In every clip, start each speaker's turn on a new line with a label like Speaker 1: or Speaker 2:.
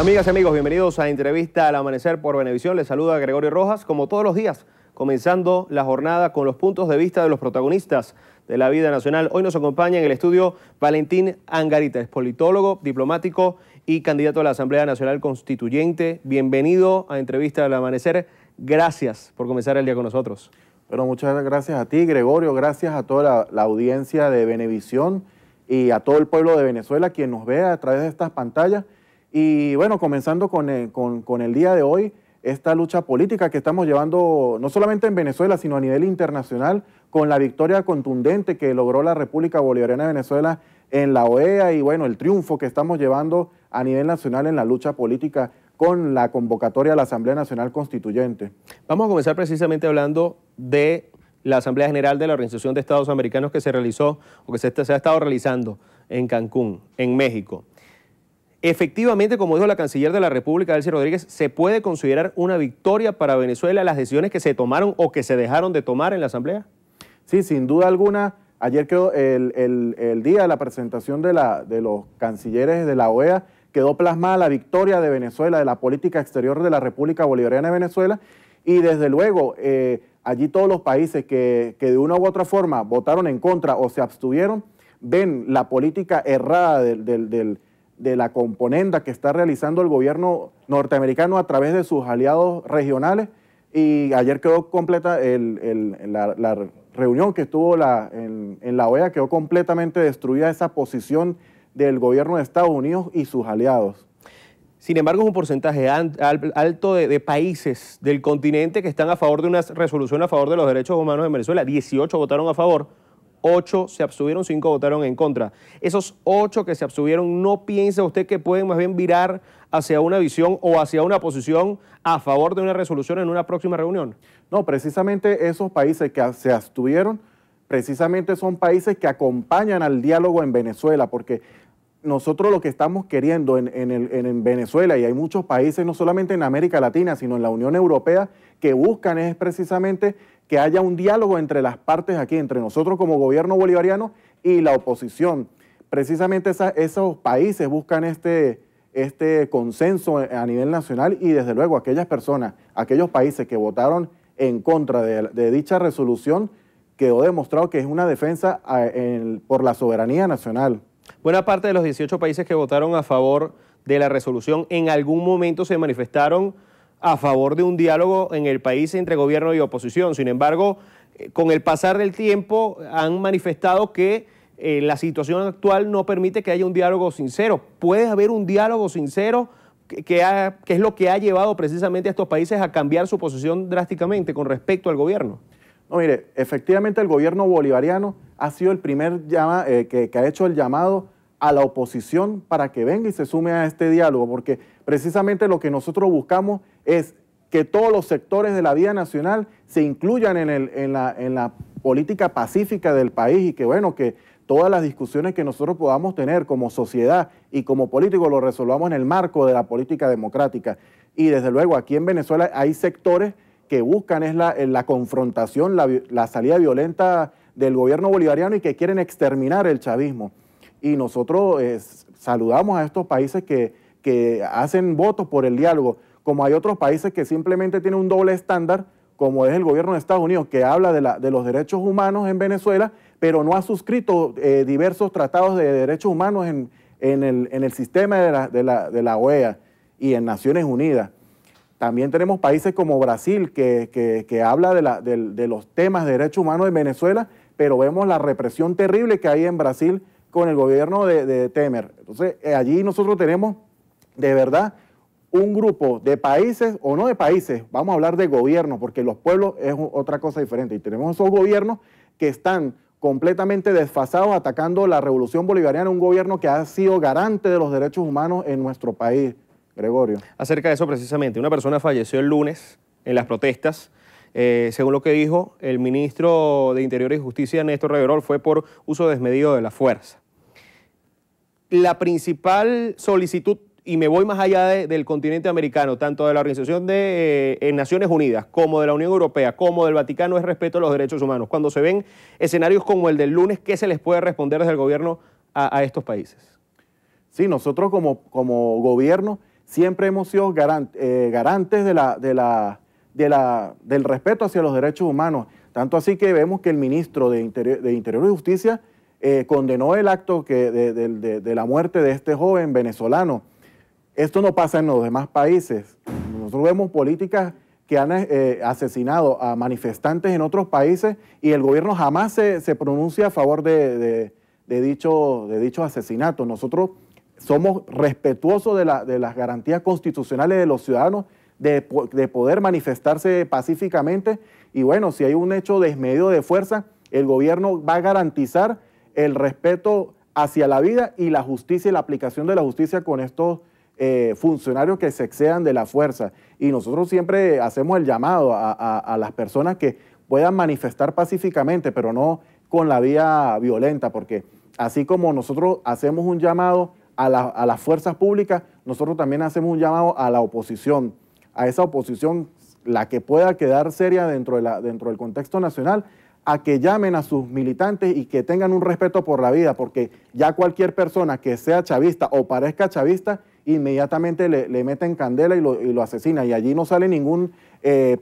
Speaker 1: Amigas y amigos, bienvenidos a Entrevista al Amanecer por Venevisión. Les saluda Gregorio Rojas, como todos los días, comenzando la jornada con los puntos de vista de los protagonistas de la vida nacional. Hoy nos acompaña en el estudio Valentín Angarita, es politólogo, diplomático y candidato a la Asamblea Nacional Constituyente. Bienvenido a Entrevista al Amanecer. Gracias por comenzar el día con nosotros.
Speaker 2: Bueno, muchas gracias a ti, Gregorio, gracias a toda la audiencia de Venevisión y a todo el pueblo de Venezuela quien nos ve a través de estas pantallas. Y bueno, comenzando con el día de hoy, esta lucha política que estamos llevando no solamente en Venezuela, sino a nivel internacional, con la victoria contundente que logró la República Bolivariana de Venezuela en la OEA y bueno, el triunfo que estamos llevando a nivel nacional en la lucha política con la convocatoria a la Asamblea Nacional Constituyente.
Speaker 1: Vamos a comenzar precisamente hablando de la Asamblea General de la Organización de Estados Americanos que se realizó o que se ha estado realizando en Cancún, en México. Efectivamente, como dijo la canciller de la República, Delcy Rodríguez, ¿se puede considerar una victoria para Venezuela las decisiones que se tomaron o que se dejaron de tomar en la Asamblea?
Speaker 2: Sí, sin duda alguna. Ayer quedó el día de la presentación de los cancilleres de la OEA, quedó plasmada la victoria de Venezuela, de la política exterior de la República Bolivariana de Venezuela, y desde luego allí todos los países que de una u otra forma votaron en contra o se abstuvieron, ven la política errada de la componenda que está realizando el gobierno norteamericano a través de sus aliados regionales, y ayer quedó completa la reunión que estuvo en la OEA, quedó completamente destruida esa posición del gobierno de Estados Unidos y sus aliados.
Speaker 1: Sin embargo, es un porcentaje alto de países del continente que están a favor de una resolución a favor de los derechos humanos en Venezuela. 18 votaron a favor, 8 se abstuvieron, 5 votaron en contra. Esos 8 que se abstuvieron, ¿no piensa usted que pueden más bien virar hacia una visión o hacia una posición a favor de una resolución en una próxima reunión?
Speaker 2: No, precisamente esos países que se abstuvieron, precisamente son países que acompañan al diálogo en Venezuela, porque nosotros lo que estamos queriendo en Venezuela, y hay muchos países, no solamente en América Latina, sino en la Unión Europea, que buscan es precisamente que haya un diálogo entre las partes aquí, entre nosotros como gobierno bolivariano y la oposición. Precisamente esos países buscan este consenso a nivel nacional, y desde luego aquellas personas, aquellos países que votaron en contra de dicha resolución, quedó demostrado que es una defensa por la soberanía nacional.
Speaker 1: Buena parte de los 18 países que votaron a favor de la resolución en algún momento se manifestaron a favor de un diálogo en el país entre gobierno y oposición. Sin embargo, con el pasar del tiempo han manifestado que la situación actual no permite que haya un diálogo sincero. ¿Puede haber un diálogo sincero que es lo que ha llevado precisamente a estos países a cambiar su posición drásticamente con respecto al gobierno?
Speaker 2: No, mire, efectivamente el gobierno bolivariano ha sido el primer que ha hecho el llamado a la oposición para que venga y se sume a este diálogo, porque precisamente lo que nosotros buscamos es que todos los sectores de la vida nacional se incluyan en la política pacífica del país, y que bueno, que todas las discusiones que nosotros podamos tener como sociedad y como políticos lo resolvamos en el marco de la política democrática. Y desde luego aquí en Venezuela hay sectores que buscan es la confrontación, la salida violenta del gobierno bolivariano, y que quieren exterminar el chavismo. Y nosotros saludamos a estos países que hacen votos por el diálogo, como hay otros países que simplemente tienen un doble estándar, como es el gobierno de Estados Unidos, que habla de los derechos humanos en Venezuela, pero no ha suscrito diversos tratados de derechos humanos en el sistema de la OEA y en Naciones Unidas. También tenemos países como Brasil que habla de los temas de derechos humanos en Venezuela, pero vemos la represión terrible que hay en Brasil con el gobierno de Temer. Entonces, allí nosotros tenemos de verdad un grupo de países, o no de países, vamos a hablar de gobiernos, porque los pueblos es otra cosa diferente, y tenemos esos gobiernos que están completamente desfasados atacando la revolución bolivariana, un gobierno que ha sido garante de los derechos humanos en nuestro país. Gregorio.
Speaker 1: Acerca de eso precisamente, una persona falleció el lunes en las protestas. Según lo que dijo el ministro de Interior y Justicia, Néstor Reverol, fue por uso desmedido de la fuerza. La principal solicitud, y me voy más allá del continente americano, tanto de la Organización de Naciones Unidas como de la Unión Europea, como del Vaticano, es respeto a los derechos humanos. Cuando se ven escenarios como el del lunes, ¿qué se les puede responder desde el gobierno a estos países?
Speaker 2: Sí, nosotros como gobierno siempre hemos sido garantes del respeto hacia los derechos humanos. Tanto así que vemos que el ministro de Interior y Justicia condenó el acto de la muerte de este joven venezolano. Esto no pasa en los demás países. Nosotros vemos políticas que han asesinado a manifestantes en otros países y el gobierno jamás se pronuncia a favor de dicho asesinato. Nosotros somos respetuosos de las garantías constitucionales de los ciudadanos de poder manifestarse pacíficamente y bueno, si hay un hecho desmedido de fuerza, el gobierno va a garantizar el respeto hacia la vida y la justicia y la aplicación de la justicia con estos funcionarios que se excedan de la fuerza. Y nosotros siempre hacemos el llamado a las personas que puedan manifestar pacíficamente, pero no con la vía violenta, porque así como nosotros hacemos un llamado a las fuerzas públicas, nosotros también hacemos un llamado a la oposición, a esa oposición, la que pueda quedar seria dentro del contexto nacional, a que llamen a sus militantes y que tengan un respeto por la vida, porque ya cualquier persona que sea chavista o parezca chavista, inmediatamente le meten candela y lo asesina. Y allí no sale ningún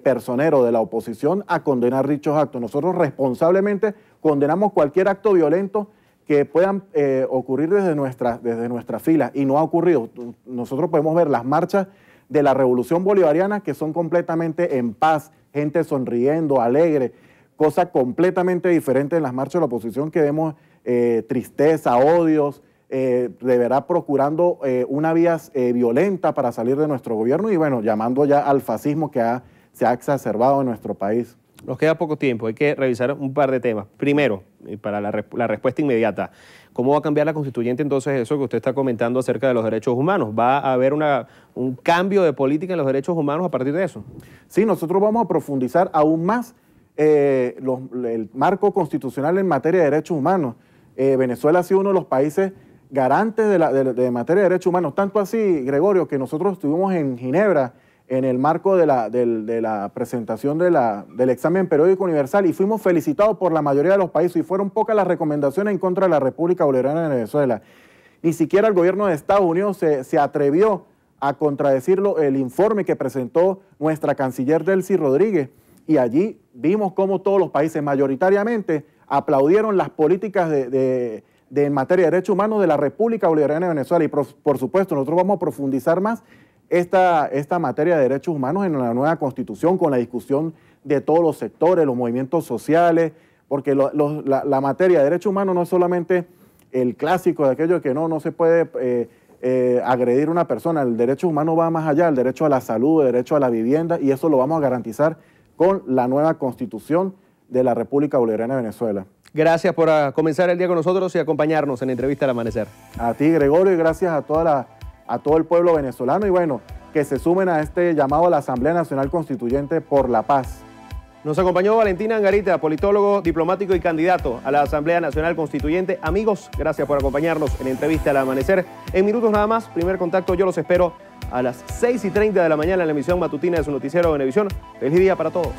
Speaker 2: personero de la oposición a condenar dichos actos. Nosotros responsablemente condenamos cualquier acto violento que puedan ocurrir desde nuestras filas, y no ha ocurrido. Nosotros podemos ver las marchas de la Revolución Bolivariana que son completamente en paz, gente sonriendo, alegre, cosa completamente diferente en las marchas de la oposición que vemos tristeza, odios, de verdad procurando una vía violenta para salir de nuestro gobierno y bueno, llamando ya al fascismo que se ha exacerbado en nuestro país.
Speaker 1: Nos queda poco tiempo, hay que revisar un par de temas. Primero, para la respuesta inmediata, ¿cómo va a cambiar la constituyente entonces eso que usted está comentando acerca de los derechos humanos? ¿Va a haber un cambio de política en los derechos humanos a partir de eso?
Speaker 2: Sí, nosotros vamos a profundizar aún más el marco constitucional en materia de derechos humanos. Venezuela ha sido uno de los países garantes de materia de derechos humanos, tanto así, Gregorio, que nosotros estuvimos en Ginebra en el marco de la presentación del examen periódico universal y fuimos felicitados por la mayoría de los países y fueron pocas las recomendaciones en contra de la República Bolivariana de Venezuela. Ni siquiera el gobierno de Estados Unidos se atrevió a contradecirlo el informe que presentó nuestra canciller Delcy Rodríguez y allí vimos cómo todos los países mayoritariamente aplaudieron las políticas en materia de derechos humanos de la República Bolivariana de Venezuela y por supuesto nosotros vamos a profundizar más esta materia de derechos humanos en la nueva Constitución con la discusión de todos los sectores, los movimientos sociales, porque la materia de derechos humanos no es solamente el clásico de aquello que no se puede agredir a una persona, el derecho humano va más allá, el derecho a la salud, el derecho a la vivienda y eso lo vamos a garantizar con la nueva Constitución de la República Bolivariana de Venezuela.
Speaker 1: Gracias por comenzar el día con nosotros y acompañarnos en Entrevista al Amanecer.
Speaker 2: A ti, Gregorio, y gracias a todo el pueblo venezolano y bueno, que se sumen a este llamado a la Asamblea Nacional Constituyente por la paz.
Speaker 1: Nos acompañó Valentín Angarita, politólogo, diplomático y candidato a la Asamblea Nacional Constituyente. Amigos, gracias por acompañarnos en Entrevista al Amanecer. En minutos nada más, primer contacto, yo los espero a las 6:30 de la mañana en la emisión matutina de su noticiero Venevisión. Feliz día para todos.